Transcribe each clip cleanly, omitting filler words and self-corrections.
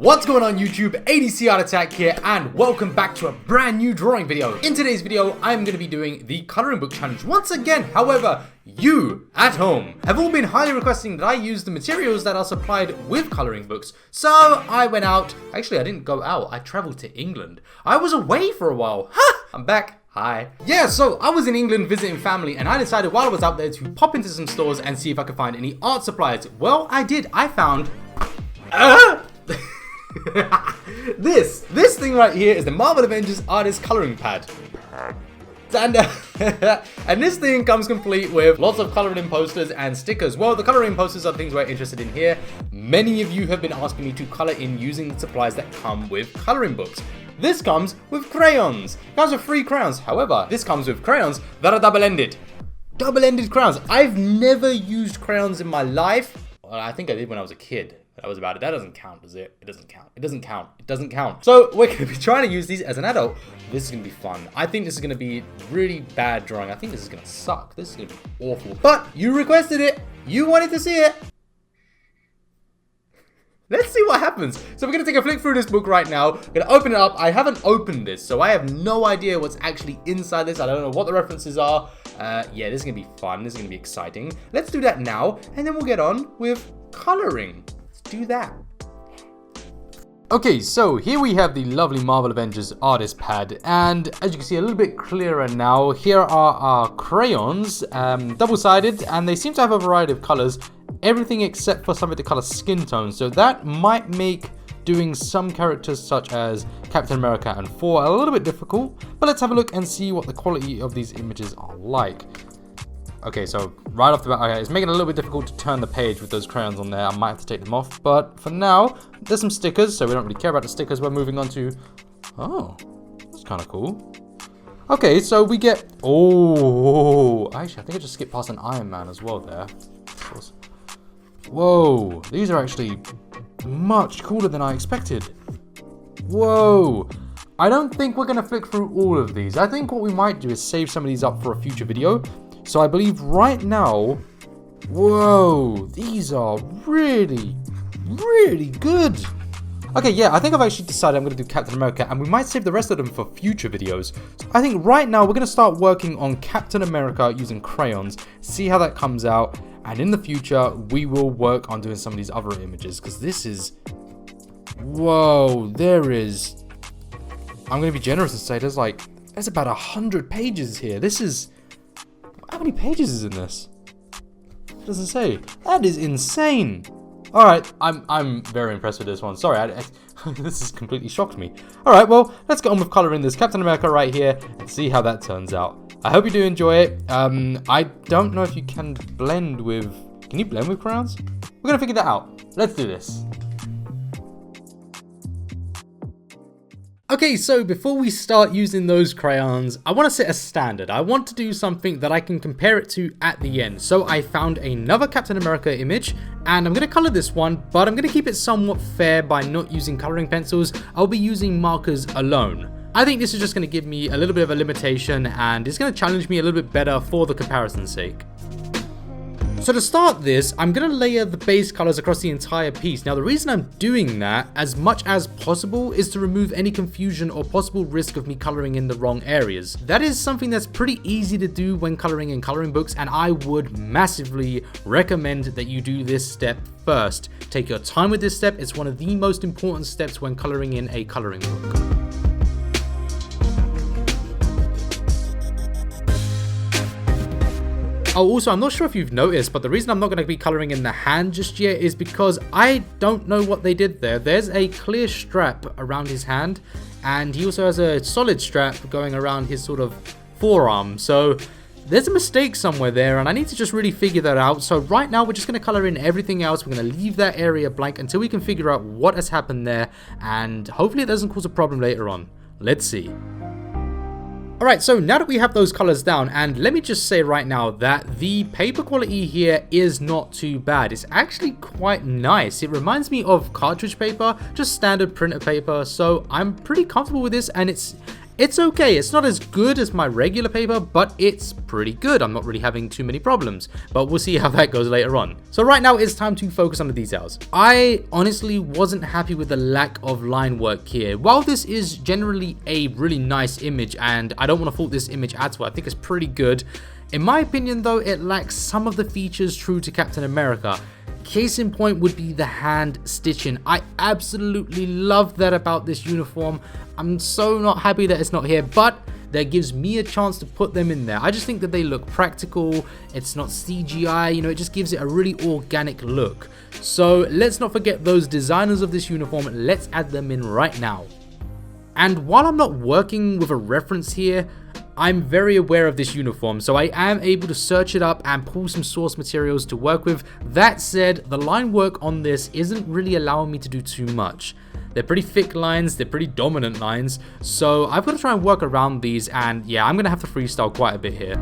What's going on YouTube? ADCArtAttack here and welcome back to a brand new drawing video. In today's video, I'm going to be doing the coloring book challenge once again. However, you at home have all been highly requesting that I use the materials that are supplied with coloring books. So I went out. Actually, I didn't go out. I traveled to England. I was away for a while. I'm back. Hi. Yeah, so I was in England visiting family and I decided while I was out there to pop into some stores and see if I could find any art supplies. Well, I did. I found... This thing right here is the Marvel Avengers artist coloring pad. And this thing comes complete with lots of coloring posters and stickers. Well, the coloring posters are things we're interested in here. Many of you have been asking me to color in using the supplies that come with coloring books. This comes with crayons. It comes with 3 crayons. However, this comes with crayons that are double-ended. Double-ended crayons. I've never used crayons in my life. Well, I think I did when I was a kid. That was about it. That doesn't count, does it? It doesn't count. It doesn't count. It doesn't count. So we're going to be trying to use these as an adult. This is going to be fun. I think this is going to be really bad drawing. I think this is going to suck. This is going to be awful. But you requested it. You wanted to see it. Let's see what happens. So we're going to take a flick through this book right now. We're going to open it up. I haven't opened this, so I have no idea what's actually inside this. I don't know what the references are. Yeah, this is going to be fun. This is going to be exciting. Let's do that now, and then we'll get on with coloring. Do that. Okay, so here we have the lovely Marvel Avengers artist pad, and as you can see a little bit clearer now, here are our crayons, double-sided, and they seem to have a variety of colors, everything except for something to color skin tones, so that might make doing some characters such as Captain America and Thor a little bit difficult, but let's have a look and see what the quality of these images are like. Okay, so right off the bat, okay, it's making it a little bit difficult to turn the page with those crayons on there. I might have to take them off, but for now, there's some stickers, so we don't really care about the stickers. We're moving on to, oh, that's kind of cool. Okay, so we get, oh, actually, I think I just skipped past an Iron Man as well there. Whoa, these are actually much cooler than I expected. Whoa. I don't think we're gonna flick through all of these. I think what we might do is save some of these up for a future video. So I believe right now, whoa, these are really, really good. Okay, yeah, I think I've actually decided I'm going to do Captain America, and we might save the rest of them for future videos. So I think right now we're going to start working on Captain America using crayons, see how that comes out, and in the future we will work on doing some of these other images, because this is, whoa, there is, I'm going to be generous and say there's about 100 pages here. This is, how many pages is in this? It doesn't say. That is insane. All right, I'm very impressed with this one. Sorry, this has completely shocked me. All right, well, let's get on with coloring this Captain America right here and see how that turns out. I hope you do enjoy it. I don't know if you can blend with... Can you blend with crayons? We're gonna figure that out. Let's do this. Okay, so before we start using those crayons, I want to set a standard. I want to do something that I can compare it to at the end. So I found another Captain America image, and I'm going to color this one, but I'm going to keep it somewhat fair by not using coloring pencils. I'll be using markers alone. I think this is just going to give me a little bit of a limitation, and it's going to challenge me a little bit better for the comparison's sake. So to start this, I'm going to layer the base colors across the entire piece. Now the reason I'm doing that as much as possible is to remove any confusion or possible risk of me coloring in the wrong areas. That is something that's pretty easy to do when coloring in coloring books, and I would massively recommend that you do this step first. Take your time with this step. It's one of the most important steps when coloring in a coloring book. Oh, also, I'm not sure if you've noticed, but the reason I'm not going to be coloring in the hand just yet is because I don't know what they did there. There's a clear strap around his hand, and he also has a solid strap going around his sort of forearm. So there's a mistake somewhere there, and I need to just really figure that out. So right now, we're just going to color in everything else. We're going to leave that area blank until we can figure out what has happened there, and hopefully it doesn't cause a problem later on. Let's see. Alright, so now that we have those colors down, and let me just say right now that the paper quality here is not too bad. It's actually quite nice. It reminds me of cartridge paper, just standard printer paper, so I'm pretty comfortable with this, and it's It's okay, it's not as good as my regular paper, but it's pretty good. I'm not really having too many problems, but we'll see how that goes later on. So right now it's time to focus on the details. I honestly wasn't happy with the lack of line work here. While this is generally a really nice image, and I don't want to fault this image at all, I think it's pretty good. In my opinion though, it lacks some of the features true to Captain America. Case in point would be the hand stitching. I absolutely love that about this uniform. I'm so not happy that it's not here, but that gives me a chance to put them in there. I just think that they look practical. It's not CGI, you know, it just gives it a really organic look. So let's not forget those designers of this uniform. Let's add them in right now. And while I'm not working with a reference here, I'm very aware of this uniform, so I am able to search it up and pull some source materials to work with. That said, the line work on this isn't really allowing me to do too much. They're pretty thick lines, they're pretty dominant lines, so I've got to try and work around these, and yeah, I'm going to have to freestyle quite a bit here.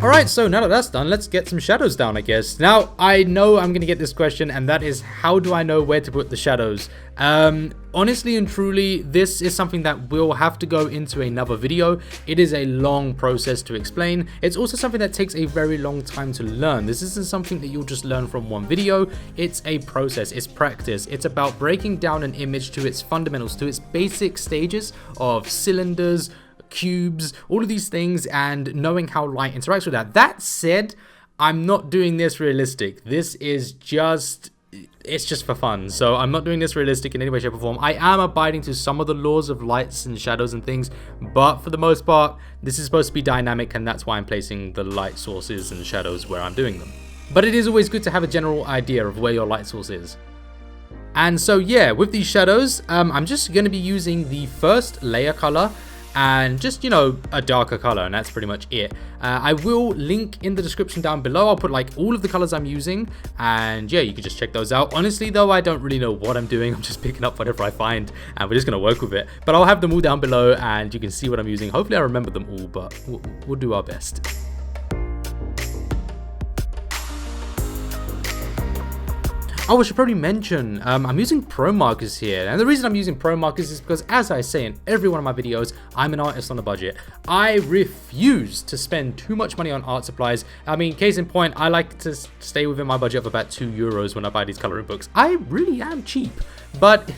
Alright, so now that that's done, let's get some shadows down, I guess. Now, I know I'm going to get this question, and that is, how do I know where to put the shadows? Honestly and truly, this is something that will have to go into another video. It is a long process to explain. It's also something that takes a very long time to learn. This isn't something that you'll just learn from one video. It's a process, it's practice. It's about breaking down an image to its fundamentals, to its basic stages of cylinders, cubes, all of these things, and knowing how light interacts with that. That said, I'm not doing this realistic. This is just, it's just for fun. So I'm not doing this realistic in any way, shape, or form. I am abiding to some of the laws of lights and shadows and things, but for the most part, this is supposed to be dynamic, and that's why I'm placing the light sources and shadows where I'm doing them. But it is always good to have a general idea of where your light source is. And so yeah, with these shadows, I'm just going to be using the first layer color, and just, you know, a darker color, and that's pretty much it. I will link in the description down below. I'll put like all of the colors I'm using, and yeah, you can just check those out. Honestly though, I don't really know what I'm doing. I'm just picking up whatever I find, and we're just gonna work with it. But I'll have them all down below, and you can see what I'm using. Hopefully I remember them all, but we'll do our best. Oh, I should probably mention, I'm using pro markers here, and the reason I'm using pro markers is because, as I say in every one of my videos, I'm an artist on a budget. I refuse to spend too much money on art supplies. I mean, case in point, I like to stay within my budget of about €2 when I buy these coloring books. I really am cheap. But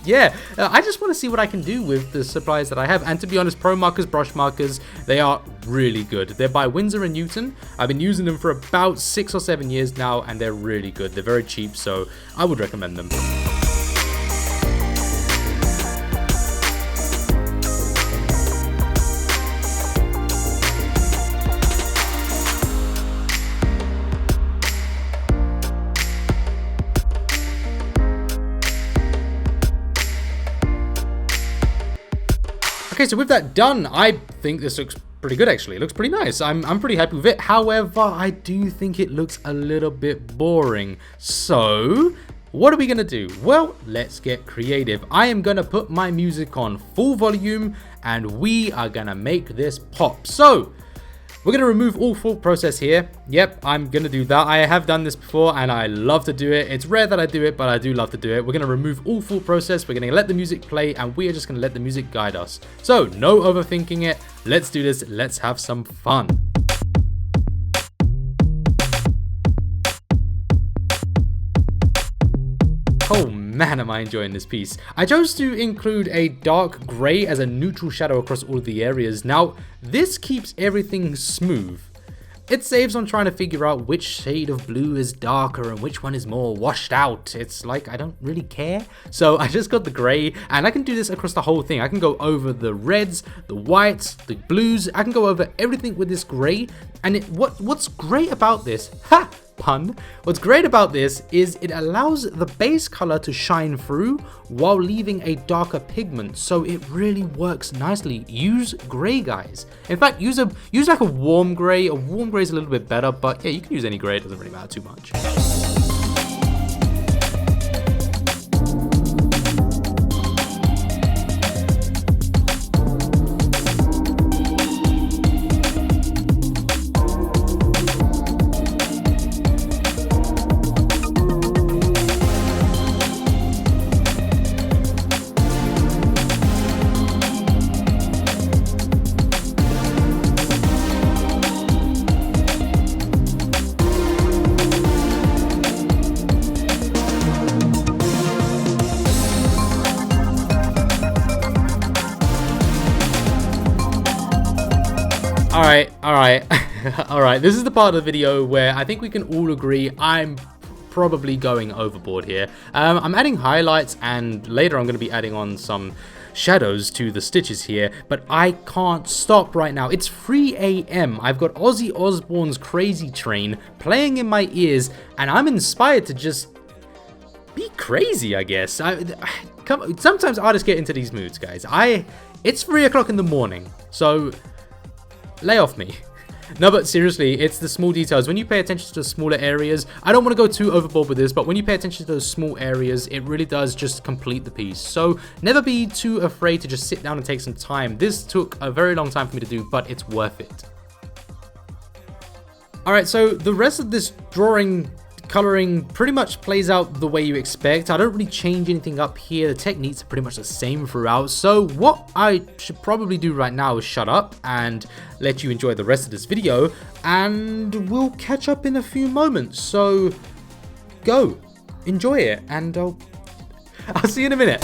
yeah, I just want to see what I can do with the supplies that I have. And to be honest, pro markers, brush markers, they are really good. They're by Winsor & Newton. I've been using them for about 6 or 7 years now, and they're really good. They're very cheap, so I would recommend them. Okay, so with that done, I think this looks pretty good actually. It looks pretty nice. I'm pretty happy with it. However, I do think it looks a little bit boring. So, what are we gonna do? Well, let's get creative. I am gonna put my music on full volume, and we are gonna make this pop. So, we're going to remove all thought process here. Yep, I'm going to do that. I have done this before, and I love to do it. It's rare that I do it, but I do love to do it. We're going to remove all thought process. We're going to let the music play, and we are just going to let the music guide us. So, no overthinking it. Let's do this. Let's have some fun. Oh man, am I enjoying this piece. I chose to include a dark grey as a neutral shadow across all of the areas. Now, this keeps everything smooth. It saves on trying to figure out which shade of blue is darker and which one is more washed out. It's like, I don't really care. So I just got the grey, and I can do this across the whole thing. I can go over the reds, the whites, the blues. I can go over everything with this grey. And what's great about this, pun. What's great about this is it allows the base color to shine through while leaving a darker pigment, so it really works nicely. Use gray, guys. In fact, use like a warm gray. A warm gray is a little bit better, but yeah, you can use any gray. It doesn't really matter too much. Alright. Alright, this is the part of the video where I think we can all agree I'm probably going overboard here. I'm adding highlights, and later I'm going to be adding on some shadows to the stitches here, but I can't stop right now. It's 3 AM. I've got Ozzy Osbourne's Crazy Train playing in my ears, and I'm inspired to just be crazy, I guess. Sometimes artists get into these moods, guys. It's 3 o'clock in the morning, so lay off me. No, but seriously, it's the small details. When you pay attention to the smaller areas, I don't want to go too overboard with this, but when you pay attention to those small areas, it really does just complete the piece. So never be too afraid to just sit down and take some time. This took a very long time for me to do, but it's worth it. Alright, so the rest of this drawing coloring pretty much plays out the way you expect. I don't really change anything up here. The techniques are pretty much the same throughout. So what I should probably do right now is shut up and let you enjoy the rest of this video, and we'll catch up in a few moments. So go, enjoy it, and I'll see you in a minute.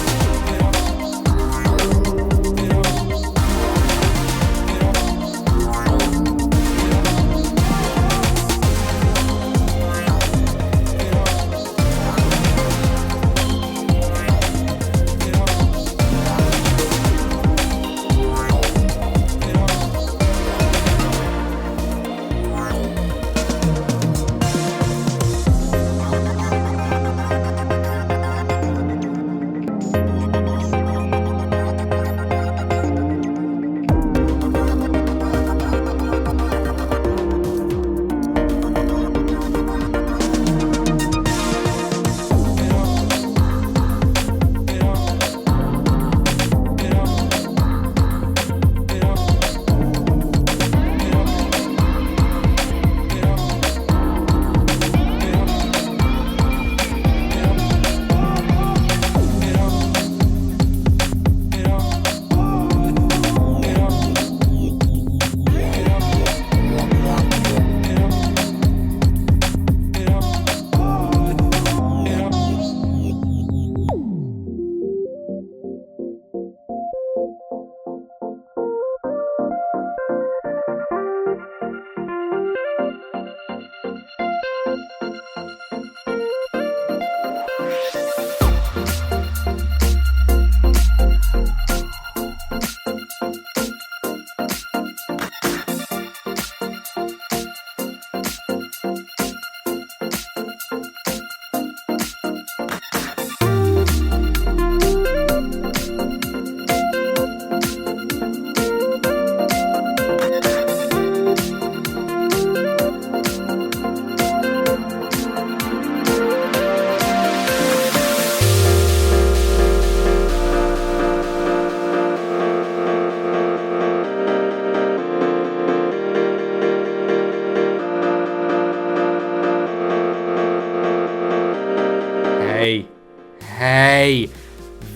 Hey,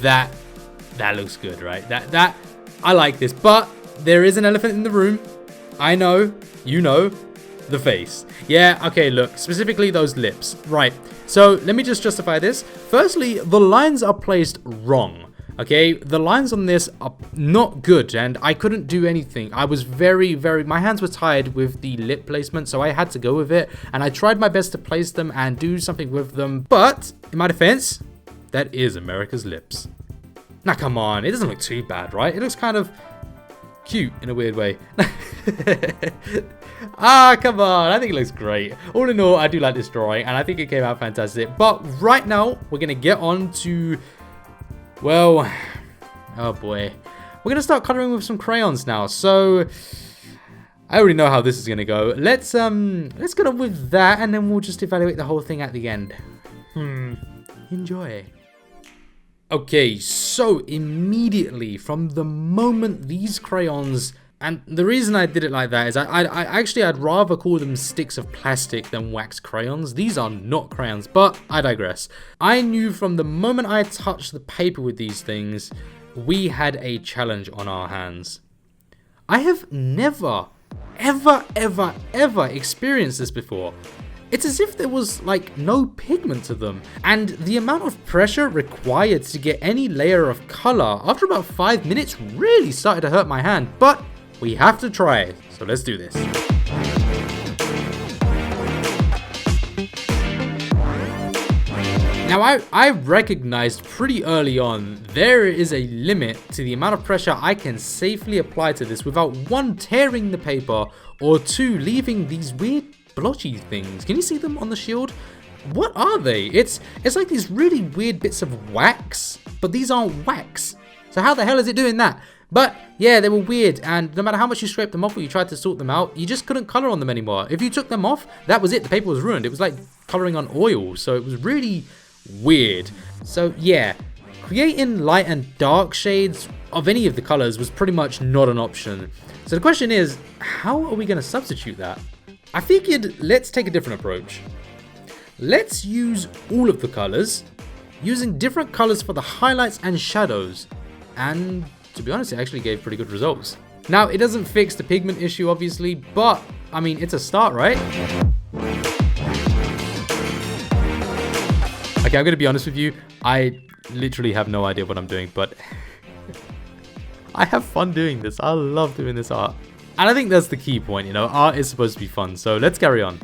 that looks good, right? That I like this, but there is an elephant in the room. I know, you know, the face. Yeah, okay, look, specifically those lips. Right, so let me just justify this. Firstly, the lines are placed wrong. Okay, the lines on this are not good, and I couldn't do anything. I was my hands were tied with the lip placement, so I had to go with it, and I tried my best to place them and do something with them, but in my defense, that is America's lips. Now come on, it doesn't look too bad, right? It looks kind of cute in a weird way. Ah, come on, I think it looks great. All in all, I do like this drawing, and I think it came out fantastic. But right now, we're gonna get on to, well, oh boy. We're gonna start coloring with some crayons now. So I already know how this is gonna go. Let's get on with that, and then we'll just evaluate the whole thing at the end. Enjoy. Okay, so immediately from the moment these crayons, and the reason I did it like that is I'd rather call them sticks of plastic than wax crayons. These are not crayons, but I digress. I knew from the moment I touched the paper with these things, we had a challenge on our hands. I have never, ever experienced this before. It's as if there was like no pigment to them, and the amount of pressure required to get any layer of color after about 5 minutes really started to hurt my hand, but We have to try it. So let's do this. Now, I recognized pretty early on there is a limit to the amount of pressure I can safely apply to this without, one, tearing the paper, or two, leaving these weird blotchy things. Can you see them on the shield? What are they? It's like these really weird bits of wax, but these aren't wax. So how the hell is it doing that? But yeah, they were weird, and no matter how much you scraped them off or you tried to sort them out, you just couldn't color on them anymore. If you took them off, that was it. The paper was ruined. It was like coloring on oil, so it was really weird. So yeah, creating light and dark shades of any of the colors was pretty much not an option. So the question is, how are we going to substitute that? I figured let's take a different approach. Let's use all of the colors, using different colors for the highlights and shadows. And to be honest, it actually gave pretty good results. Now, it doesn't fix the pigment issue, obviously, but I mean, it's a start, right? Okay, I'm gonna be honest with you. I literally have no idea what I'm doing, but I have fun doing this. I love doing this art. And I think that's the key point, you know, art is supposed to be fun. So let's carry on.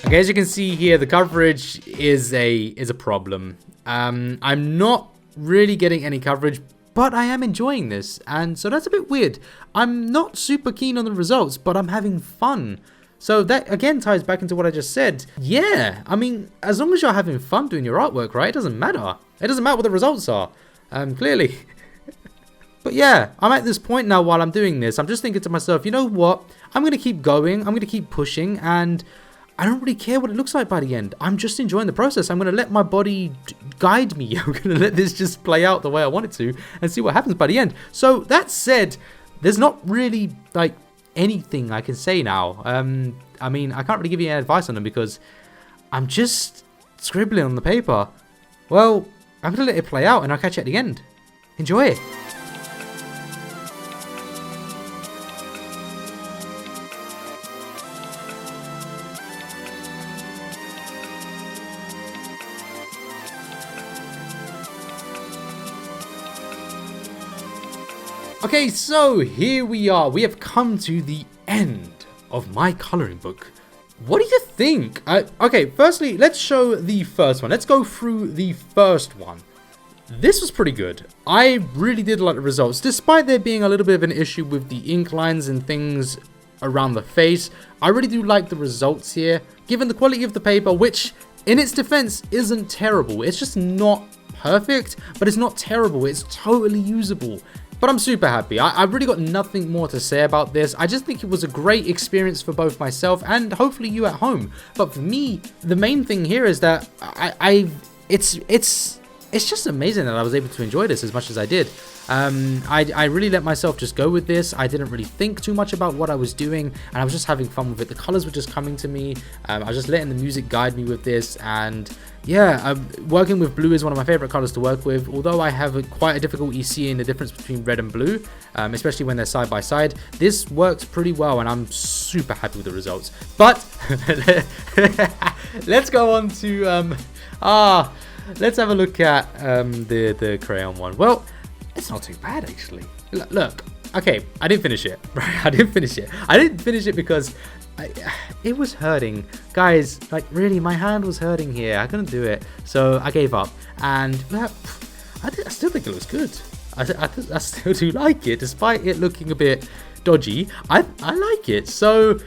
Okay, as you can see here, the coverage is a problem. I'm not really getting any coverage, but I am enjoying this, and so that's a bit weird. I'm not super keen on the results, but I'm having fun. So that again ties back into what I just said. Yeah, I mean, as long as you're having fun doing your artwork, right? It doesn't matter. It doesn't matter what the results are, clearly. But yeah, I'm at this point now while I'm doing this. I'm just thinking to myself, you know what? I'm going to keep going. I'm going to keep pushing, and I don't really care what it looks like by the end. I'm just enjoying the process. I'm going to let my body guide me. I'm going to let this just play out the way I want it to and see what happens by the end. So that said, there's not really like anything I can say now. I mean, I can't really give you any advice on them because I'm just scribbling on the paper. Well, I'm going to let it play out and I'll catch you at the end. Enjoy it. Okay, so here we are. We have come to the end of my coloring book. What do you think? Okay, firstly, let's show the first one. Let's go through the first one. This was pretty good. I really did like the results, despite there being a little bit of an issue with the ink lines and things around the face. I really do like the results here, given the quality of the paper, which in its defense isn't terrible. It's just not perfect, but it's not terrible. It's totally usable. But I'm super happy. I've really got nothing more to say about this. I just think it was a great experience for both myself and hopefully you at home. But for me, the main thing here is that it's just amazing that I was able to enjoy this as much as I did. I really let myself just go with this. I didn't really think too much about what I was doing, and I was just having fun with it. The colors were just coming to me. I was just letting the music guide me with this, and yeah, working with blue is one of my favorite colors to work with, although I have quite a difficulty seeing the difference between red and blue, especially when they're side by side. This works pretty well, and I'm super happy with the results. But let's go on to let's have a look at the crayon one. Well, it's not too bad actually. Look, okay, I didn't finish it. Right, I didn't finish it. I didn't finish it because it was hurting, guys. Like really, my hand was hurting here. I couldn't do it, so I gave up. And I still think it looks good. I still do like it, despite it looking a bit dodgy. I like it. So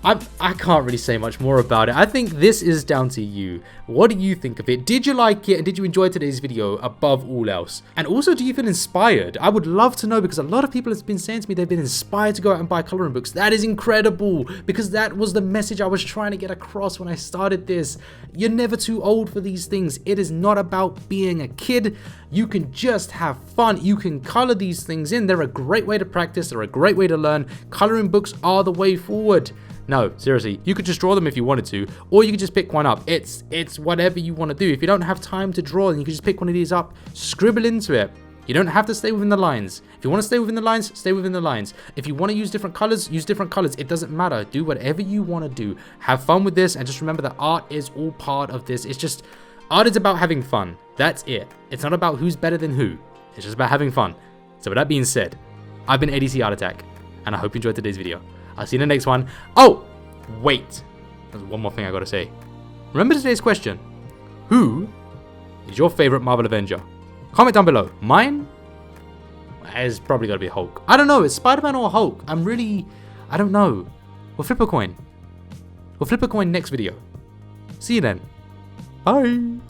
I can't really say much more about it. I think this is down to you. What do you think of it? Did you like it? And did you enjoy today's video above all else? And also, do you feel inspired? I would love to know, because a lot of people have been saying to me they've been inspired to go out and buy coloring books. That is incredible, because that was the message I was trying to get across when I started this. You're never too old for these things. It is not about being a kid. You can just have fun. You can color these things in. They're a great way to practice. They're a great way to learn. Coloring books are the way forward. No, seriously, you could just draw them if you wanted to, or you could just pick one up. It's whatever you want to do. If you don't have time to draw, then you can just pick one of these up, scribble into it. You don't have to stay within the lines. If you want to stay within the lines, stay within the lines. If you want to use different colors, use different colors. It doesn't matter. Do whatever you want to do. Have fun with this, and just remember that art is all part of this. It's just Art is about having fun. That's it. It's not about who's better than who. It's just about having fun. So with that being said, I've been ADCArtAttack, and I hope you enjoyed today's video. I'll see you in the next one. Oh, wait. There's one more thing I gotta say. Remember today's question. Who is your favorite Marvel Avenger? Comment down below. Mine is probably gotta be Hulk. I don't know. It's Spider-Man or Hulk. I don't know. We'll flip a coin. We'll flip a coin next video. See you then. Bye.